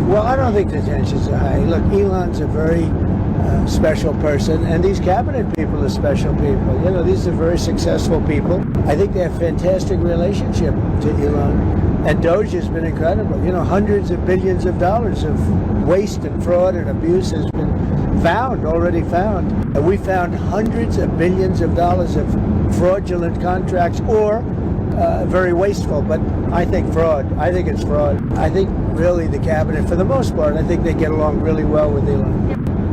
Well, I don't think the tensions are high. Look, Elon's a very special person, and these cabinet people are special people. You know, these are very successful people. I think they have fantastic relationship to Elon. And Doge has been incredible. You know, hundreds of billions of dollars of waste and fraud and abuse has been already found. And we found hundreds of billions of dollars of fraudulent contracts or very wasteful, but I think fraud. I think it's fraud. I think really the cabinet, for the most part, I think they get along really well with Elon.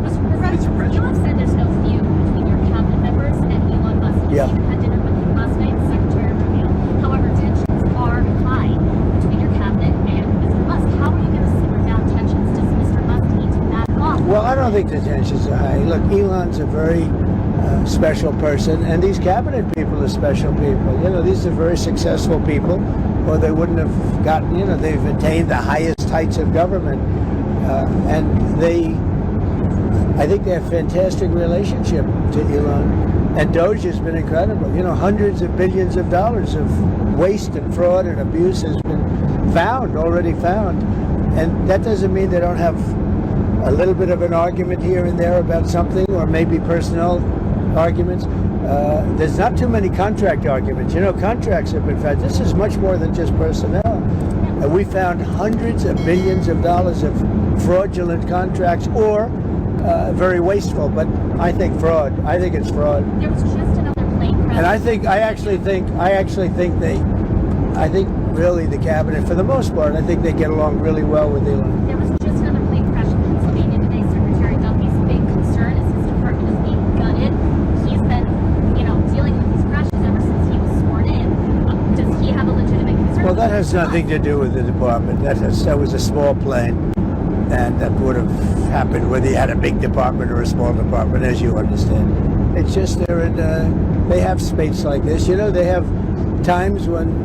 Mr. President, Elon said there's no feud between your cabinet members and Elon Musk. Yeah. You had dinner with him last night, Secretary Rubio. However, tensions are high between your cabinet and Mr. Musk. How are you going to simmer down tensions? Does Mr. Musk need to back off? Well, I don't think the tensions are high. Look, Elon's a very special person, and these cabinet people are special people. You know, these are very successful people, or they wouldn't have gotten, you know, they've attained the highest heights of government. And I think they have fantastic relationship to Elon. And Doge has been incredible. You know, hundreds of billions of dollars of waste and fraud and abuse has been already found. And that doesn't mean they don't have a little bit of an argument here and there about something, or maybe personnel arguments. There's not too many contract arguments. You know, contracts have been found. This is much more than just personnel. And we found hundreds of billions of dollars of fraudulent contracts or very wasteful, but I think fraud. I think it's fraud. There was just another plane crash. And I think really the cabinet, for the most part, I think they get along really well with Elon. There was just another plane crash in Pennsylvania today. Secretary Duffy's big concern is his department is being gutted. He's been, dealing with these crashes ever since he was sworn in. Does he have a legitimate concern? Well, that has nothing to do with the department. That was a small plane, and that would have happened whether you had a big department or a small department, as you understand. It's just they have space like this. You know, they have times when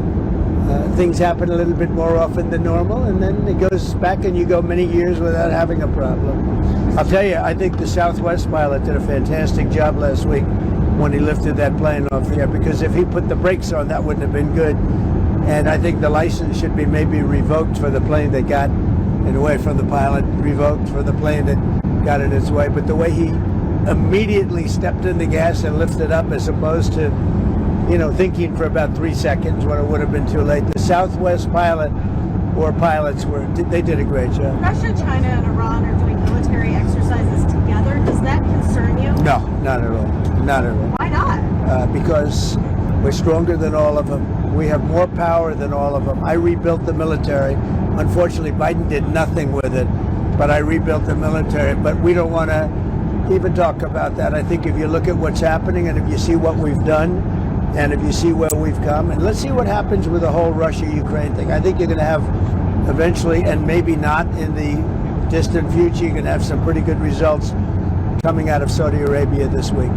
things happen a little bit more often than normal, and then it goes back and you go many years without having a problem. I'll tell you, I think the Southwest pilot did a fantastic job last week when he lifted that plane off the air, because if he put the brakes on, that wouldn't have been good. And I think the license should be maybe revoked for the plane that got in the way from the pilot, revoked for the plane that got in its way. But the way he immediately stepped in the gas and lifted up, as opposed to thinking for about 3 seconds when it would have been too late. The Southwest pilot or pilots they did a great job. Russia, China, and Iran are doing military exercises together. Does that concern you? No, not at all. Not at all. Why not? Because we're stronger than all of them. We have more power than all of them. I rebuilt the military. Unfortunately, Biden did nothing with it, but I rebuilt the military. But we don't want to even talk about that. I think if you look at what's happening, and if you see what we've done, and if you see where we've come, and let's see what happens with the whole Russia-Ukraine thing. I think you're going to have eventually, and maybe not in the distant future, you're going to have some pretty good results coming out of Saudi Arabia this week.